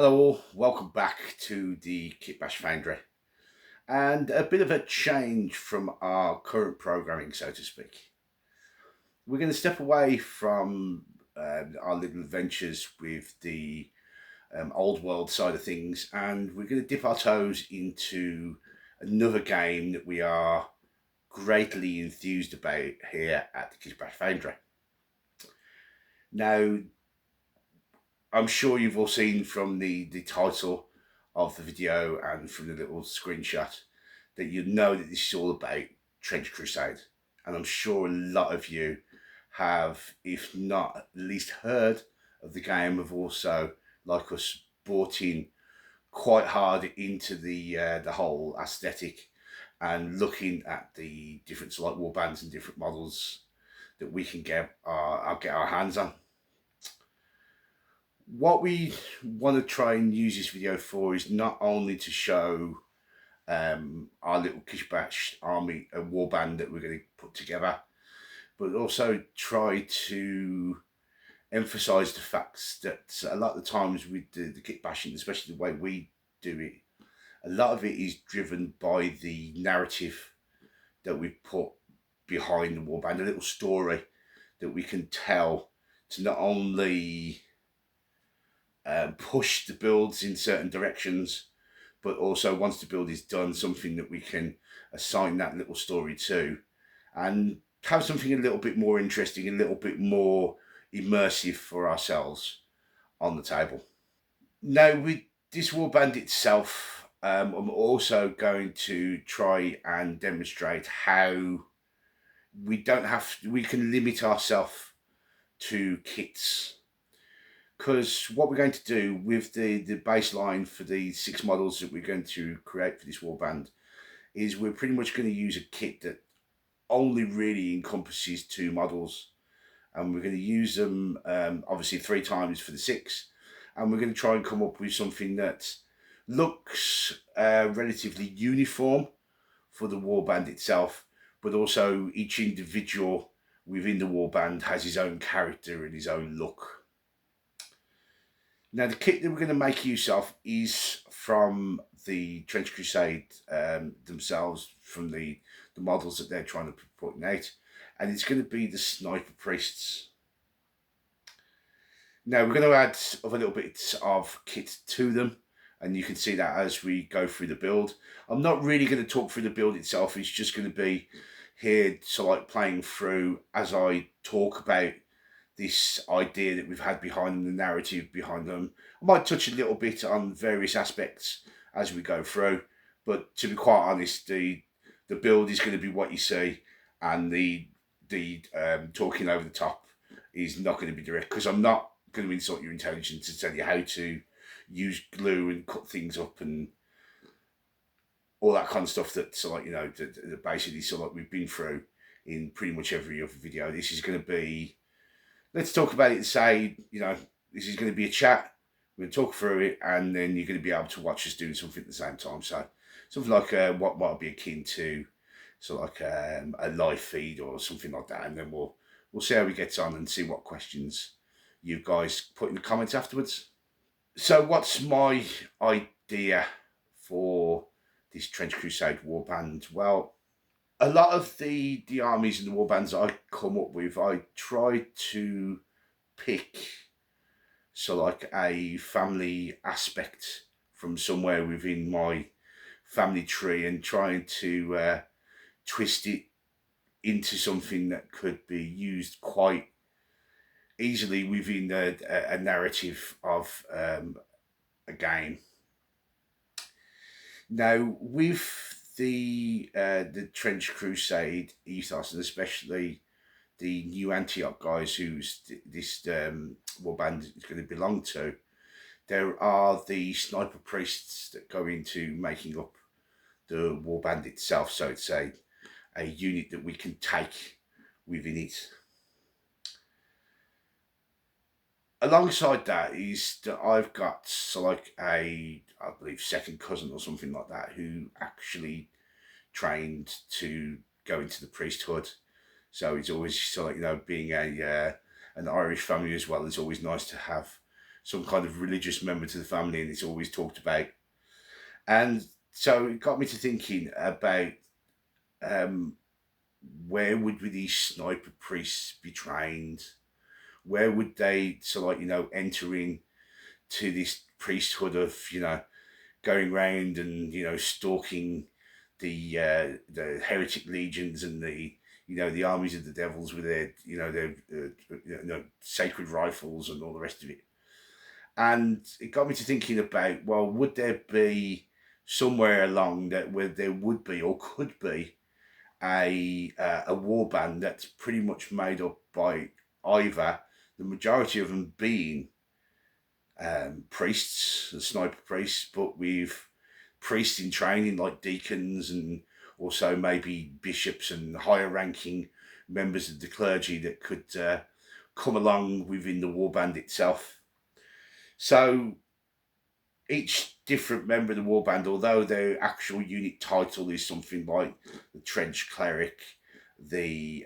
Hello all, welcome back to the Kitbash Foundry, and a bit of a change from our current programming, so to speak. We're going to step away from our little adventures with the old world side of things, and we're going to dip our toes into another game that we are greatly enthused about here at the Kitbash Foundry. Now, I'm sure you've all seen from the title of the video and from the little screenshot that you know that this is all about Trench Crusade. And I'm sure a lot of you have, if not at least heard of the game, have also, like us, bought in quite hard into the whole aesthetic and looking at the different like warbands and different models that we can get our hands on. What we want to try and use this video for is not only to show our little Kitbash army warband that we're going to put together, but also try to emphasize the facts that a lot of the times with the kitbashing, especially the way we do it, a lot of it is driven by the narrative that we put behind the warband, a little story that we can tell to not only push the builds in certain directions, but also once the build is done, something that we can assign that little story to and have something a little bit more interesting, a little bit more immersive for ourselves on the table. Now, with this warband itself, I'm also going to try and demonstrate how we can limit ourselves to kits, because what we're going to do with the baseline for the 6 models that we're going to create for this warband is we're pretty much going to use a kit that only really encompasses 2 models, and we're going to use them obviously 3 times for the 6, and we're going to try and come up with something that looks relatively uniform for the warband itself, but also each individual within the warband has his own character and his own look. Now, the kit that we're going to make use of is from the Trench Crusade themselves, from the models that they're trying to put out, and it's going to be the Sniper Priests. Now, we're going to add other little bits of kit to them, and you can see that as we go through the build. I'm not really going to talk through the build itself, it's just going to be here, so like playing through as I talk about this idea that we've had behind them, the narrative behind them. I might touch a little bit on various aspects as we go through, but to be quite honest, the build is going to be what you see, and the talking over the top is not going to be direct, because I'm not going to insult your intelligence to tell you how to use glue and cut things up and all that kind of stuff that's like, you know, that basically sort of like we've been through in pretty much every other video. This is going to be, let's talk about it and say, you know, this is going to be a chat. We're going to talk through it, and then you're going to be able to watch us doing something at the same time. So something like what might be akin to sort of like a live feed or something like that, and then we'll see how we get on and see what questions you guys put in the comments afterwards. So what's my idea for this Trench Crusade warband? Well, a lot of the armies and the warbands I come up with, I try to pick so like a family aspect from somewhere within my family tree and trying to twist it into something that could be used quite easily within a narrative of a game. Now, with the Trench Crusade ethos, and especially the new Antioch guys who's this warband is going to belong to, there are the Sniper Priests that go into making up the warband itself. So it's a unit that we can take within it. Alongside that is that I've got so like I believe second cousin or something like that who actually trained to go into the priesthood. So it's always so like, you know, being a an Irish family as well, it's always nice to have some kind of religious member to the family, and it's always talked about. And so it got me to thinking about um, where would these sniper priests be trained? Where would they, so like, entering to this priesthood of, going round and, stalking the heretic legions and the armies of the devils with their sacred rifles and all the rest of it. And it got me to thinking about, well, would there be somewhere along that where there would be or could be a war band that's pretty much made up by either the majority of them being priests, the sniper priests, but with priests in training like deacons and also maybe bishops and higher ranking members of the clergy that could come along within the warband itself. So each different member of the warband, although their actual unit title is something like the Trench Cleric, the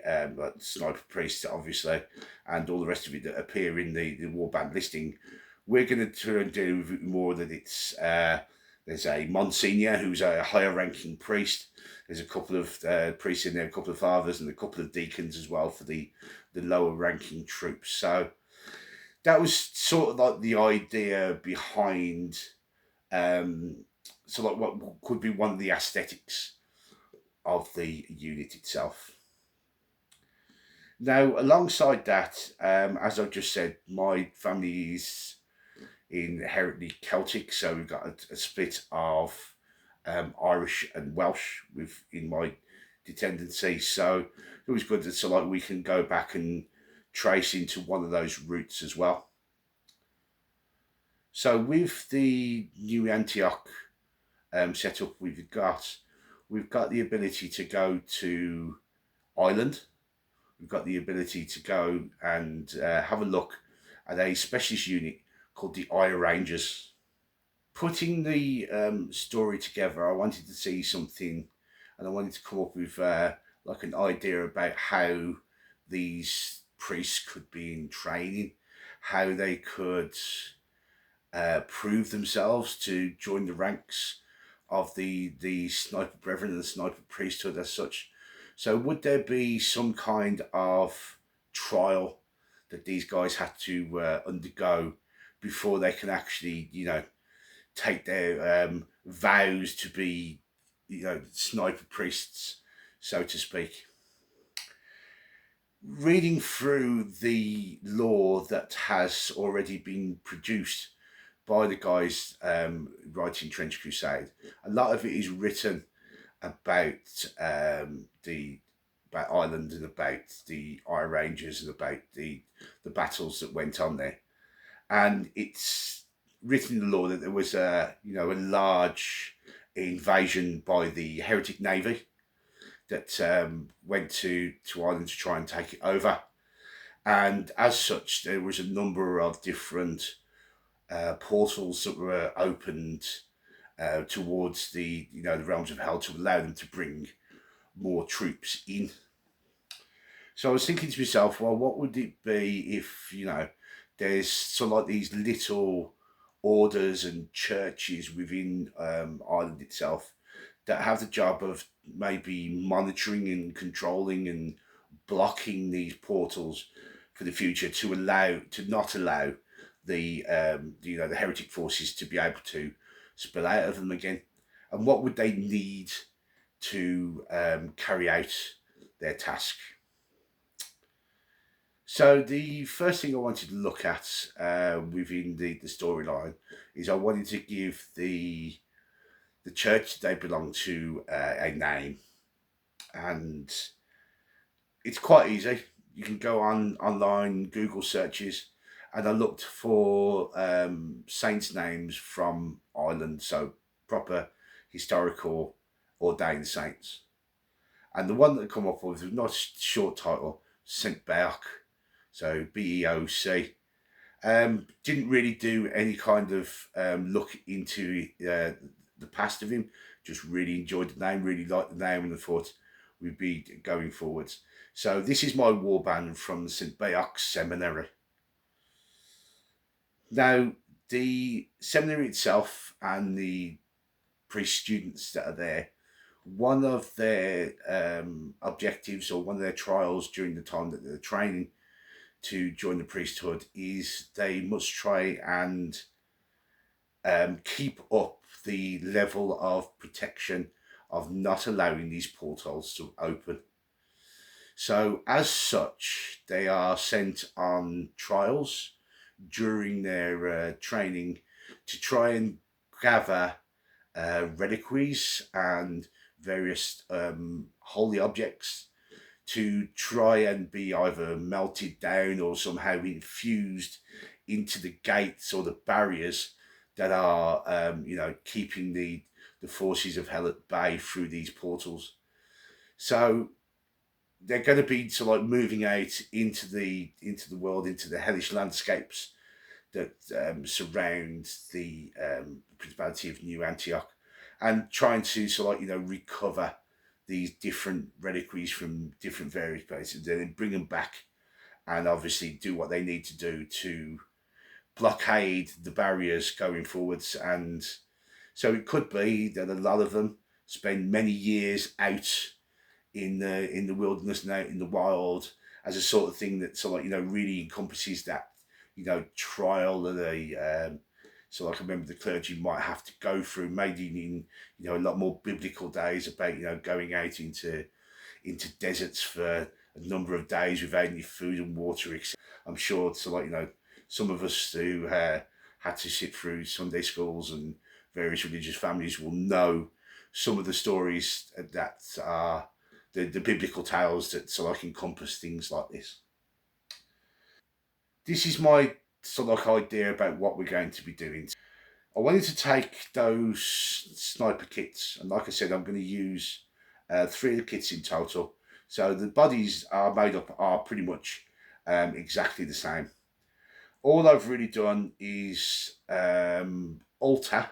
Sniper Priest, obviously, and all the rest of it that appear in the warband listing, we're going to try and do with it more that it's there's a Monsignor who's a higher ranking priest. There's a couple of priests in there, a couple of fathers, and a couple of deacons as well for the lower ranking troops. So that was sort of like the idea behind so like what could be one of the aesthetics of the unit itself. Now, alongside that, as I just said, my family is inherently Celtic, so we've got a split of Irish and Welsh within my descendancy. So it was good that so like we can go back and trace into one of those roots as well. So with the new Antioch setup we've got the ability to go to Ireland. We've got the ability to go and have a look at a specialist unit called the Ire Rangers. Putting the story together, I wanted to see something, and I wanted to come up with like an idea about how these priests could be in training, how they could prove themselves to join the ranks of the Sniper Brethren and the Sniper Priesthood as such. So would there be some kind of trial that these guys had to undergo before they can actually, take their vows to be, sniper priests, so to speak? Reading through the lore that has already been produced by the guys writing Trench Crusade, a lot of it is written about about Ireland and about the Ire Rangers and about the battles that went on there, and it's written in the law that there was a large invasion by the heretic navy that went to Ireland to try and take it over, and as such there was a number of different portals that were opened towards the the realms of hell to allow them to bring more troops in. So I was thinking to myself, well, what would it be if there's sort of like these little orders and churches within Ireland itself that have the job of maybe monitoring and controlling and blocking these portals for the future to not allow the the heretic forces to be able to spill out of them again, and what would they need to carry out their task? So the first thing I wanted to look at within the storyline is I wanted to give the church they belong to a name, and it's quite easy. You can go online, Google searches, and I looked for saints' names from Ireland, so proper historical ordained saints. And the one that I come up with was a nice short title, Saint Beoc, so Beoc. Didn't really do any kind of look into the past of him. Just really enjoyed the name, really liked the name, and I thought we'd be going forwards. So this is my warband from St. Beoc's Seminary. Now, the seminary itself and the priest students that are there, one of their objectives or one of their trials during the time that they're training to join the priesthood is they must try and keep up the level of protection of not allowing these portals to open. So, as such, they are sent on trials during their training to try and gather reliquaries and various holy objects to try and be either melted down or somehow infused into the gates or the barriers that are, keeping the forces of hell at bay through these portals. So they're going to be moving out into the world, into the hellish landscapes that surround the Principality of New Antioch, and trying to recover these different reliquaries from different various places, and then bring them back, and obviously do what they need to do to blockade the barriers going forwards. And so it could be that a lot of them spend many years out in the wilderness and out in the wild as a sort of thing that really encompasses that trial that a member of the clergy might have to go through, maybe in a lot more biblical days, about going out into deserts for a number of days without any food and water, etc. I'm sure some of us who had to sit through Sunday schools and various religious families will know some of the stories that are the biblical tales that encompass things like this. This is my idea about what we're going to be doing. I wanted to take those sniper kits, and like I said, I'm going to use 3 of the kits in total. So the bodies are made up are pretty much exactly the same. All I've really done is alter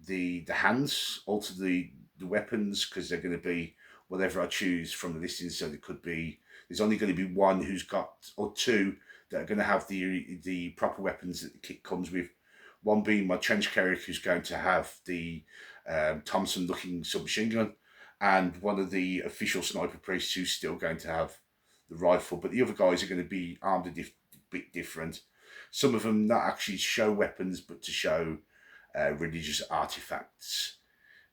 the hands, alter the weapons, because they're going to be whatever I choose from the listing. So there's only going to be one who's got, or 2 that are going to have the proper weapons that the kit comes with. One being my trench cleric, who's going to have the Thompson looking submachine gun, and one of the official sniper priests who's still going to have the rifle. But the other guys are going to be armed a bit different. Some of them not actually show weapons, but to show religious artifacts,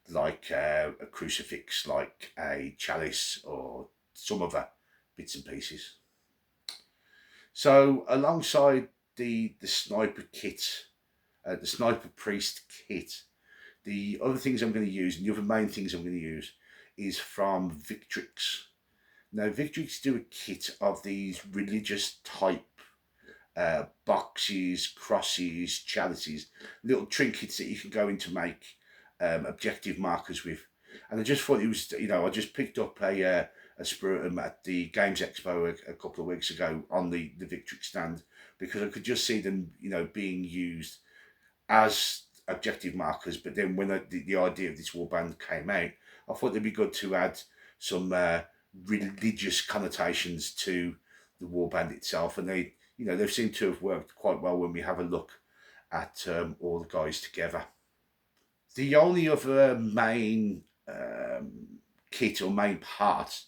like a crucifix, like a chalice, or some other bits and pieces. So alongside the sniper kit, the sniper priest kit, the other things I'm going to use, and the other main things I'm going to use, is from Victrix. Now, Victrix do a kit of these religious type boxes, crosses, chalices, little trinkets that you can go in to make objective markers with. And I just thought it was, I just picked up a Spiritum at the Games Expo a couple of weeks ago on the Victrix stand, because I could just see them, being used as objective markers. But then when the idea of this warband came out, I thought it'd be good to add some religious connotations to the warband itself, and they seem to have worked quite well when we have a look at all the guys together. The only other main kit or main part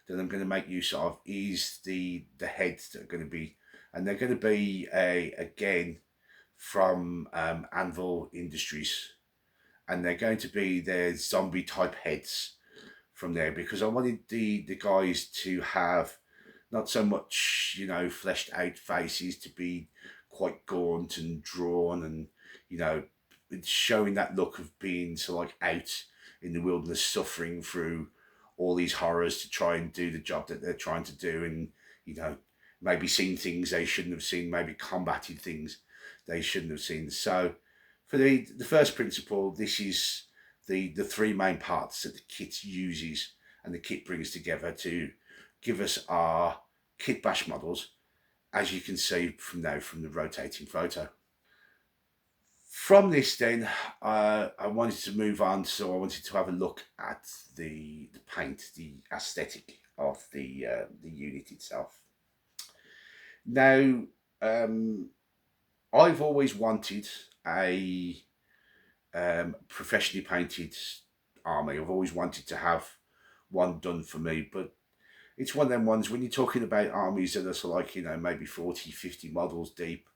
that I'm going to make use of is the heads that are going to be, and they're going to be again from Anvil Industries, and they're going to be their zombie type heads from there, because I wanted the guys to have not so much fleshed out faces, to be quite gaunt and drawn, and showing that look of being out in the wilderness, suffering through all these horrors to try and do the job that they're trying to do, and maybe seeing things they shouldn't have seen, maybe combating things they shouldn't have seen. So for the first principle, this is the 3 main parts that the kit uses and the kit brings together to give us our Kitbash models, as you can see from the rotating photo. From this then, I wanted to move on, so I wanted to have a look at the paint, the aesthetic of the unit itself. Now, I've always wanted a professionally painted army. I've always wanted to have one done for me, but it's one of them ones when you're talking about armies that are sort of like, you know, maybe 40, 50 models deep.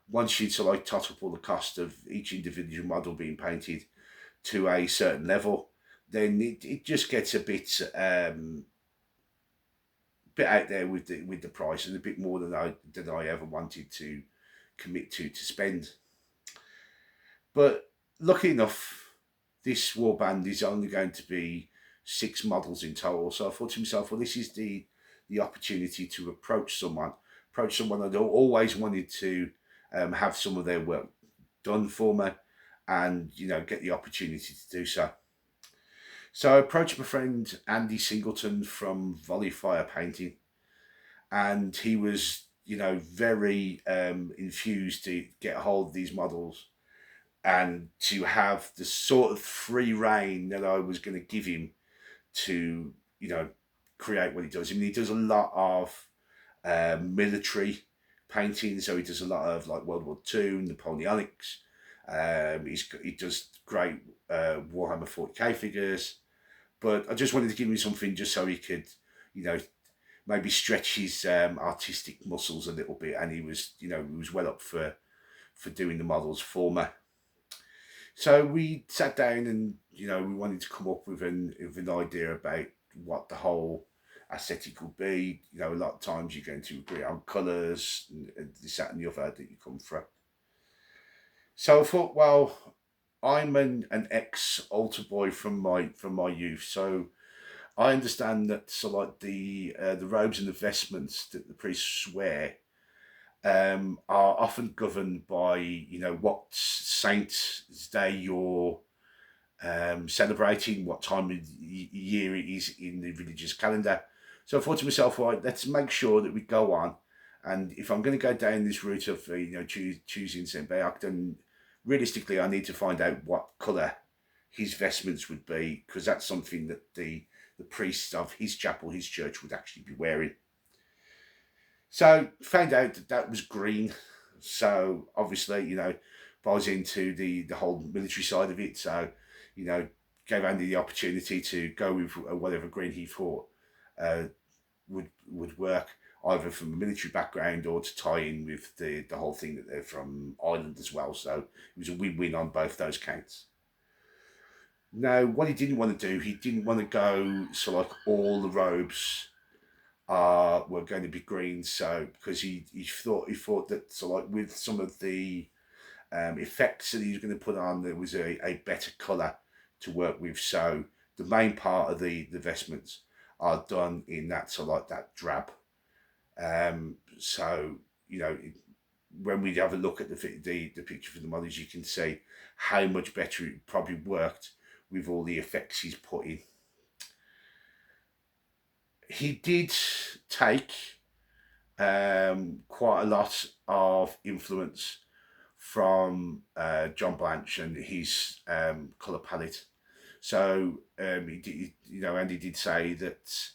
Once you sort of like tot up all the cost of each individual model being painted to a certain level, then it just gets a bit out there with the price, and a bit more than I ever wanted to commit to spend. But lucky enough, this warband is only going to be 6 models in total. So I thought to myself, well, this is the opportunity to approach someone I'd always wanted to have some of their work done for me, and you know, get the opportunity to do so. So I approached my friend Andy Singleton from Volley Fire Painting, and he was, you know, very infused to get a hold of these models and to have the sort of free reign that I was going to give him to, you know, create what he does. I mean, he does a lot of military painting, so he does a lot of like World War II, Napoleonics. He does great Warhammer 40k figures, but I just wanted to give him something just so he could, you know, maybe stretch his artistic muscles a little bit, and he was, you know, he was well up for doing the models for me. So we sat down, and you know, we wanted to come up with an idea about what the whole aesthetic will be. You know, a lot of times you're going to agree on colours and this, that, and the other that you come from. So I thought, well, I'm an ex altar boy from my youth, so I understand that, so like the robes and the vestments that the priests wear are often governed by, you know, what saint's day you're celebrating, what time of year it is in the religious calendar. So I thought to myself, right, let's make sure that we go on, and if I'm going to go down this route of you know, choosing Saint Beat, then realistically I need to find out what colour his vestments would be, because that's something that the priests of his chapel, his church, would actually be wearing. So found out that that was green. So obviously, you know, I was into the whole military side of it. So, you know, gave Andy the opportunity to go with whatever green he thought uh, would work, either from a military background or to tie in with the whole thing that they're from Ireland as well. So it was a win-win on both those counts. Now, what he didn't want to do, he didn't want to go so like all the robes were going to be green. So because he thought that, so like with some of the effects that he was going to put on, there was a better colour to work with. So the main part of the vestments are done in that, so like that drab. So you know, when we have a look at the picture for the models, you can see how much better it probably worked with all the effects he's put in. He did take quite a lot of influence from John Blanche and his colour palette. So he did, you know, and he did say that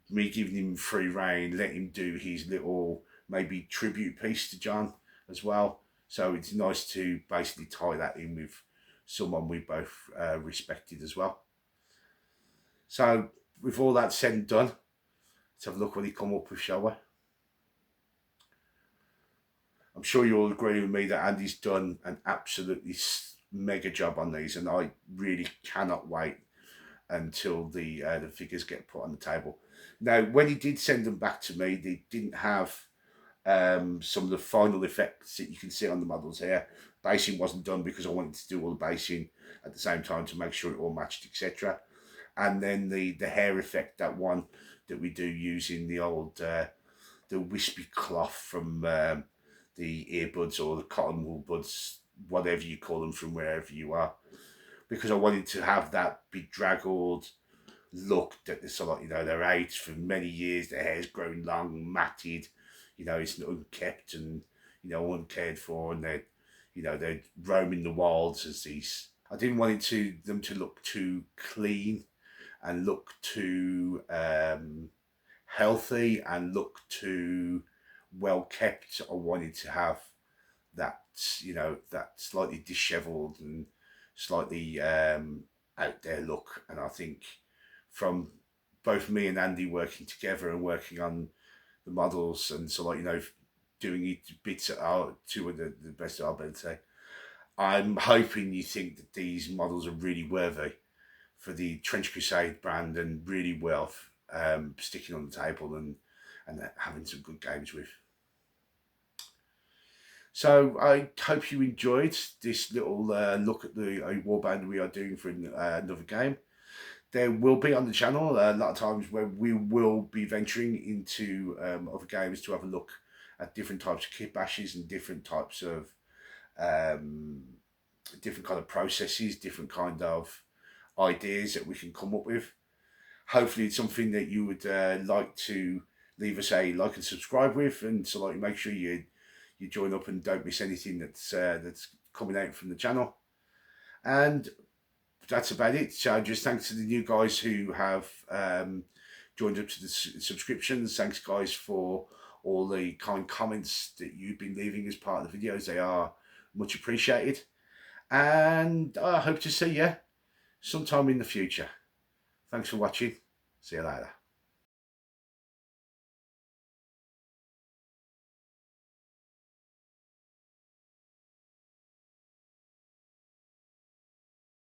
me giving him free reign, let him do his little maybe tribute piece to John as well. So it's nice to basically tie that in with someone we both respected as well. So with all that said and done, let's have a look what he come up with, shall we? I'm sure you'll agree with me that Andy's done an absolutely mega job on these, and I really cannot wait until the figures get put on the table. Now, when he did send them back to me, they didn't have some of the final effects that you can see on the models here. Basing wasn't done because I wanted to do all the basing at the same time to make sure it all matched, etc. And then the hair effect, that one that we do using the old the wispy cloth from the earbuds or the cotton wool buds, whatever you call them from wherever you are, because I wanted to have that bedraggled look that they're sort of, you know, they're aged for many years, their hair's grown long, matted, you know, it's unkept and, you know, uncared for, and they're, you know, they're roaming the wilds as these. I didn't want them to look too clean and look too healthy and look too well kept. I wanted to have that, you know, that slightly dishevelled and slightly out there look. And I think from both me and Andy working together and working on the models, and so like, you know, doing it bits to the best of our ability, I'm hoping you think that these models are really worthy for the Trench Crusade brand and really worth sticking on the table and having some good games with. So I hope you enjoyed this little look at the warband we are doing for another game. There will be on the channel a lot of times where we will be venturing into other games to have a look at different types of kit bashes and different types of different kind of processes, different kind of ideas that we can come up with. Hopefully it's something that you would like to leave us a like and subscribe with, and so like make sure you join up and don't miss anything that's coming out from the channel. And that's about it. So just thanks to the new guys who have joined up to the subscriptions. Thanks guys for all the kind comments that you've been leaving as part of the videos. They are much appreciated, and I hope to see you sometime in the future. Thanks for watching. See you later.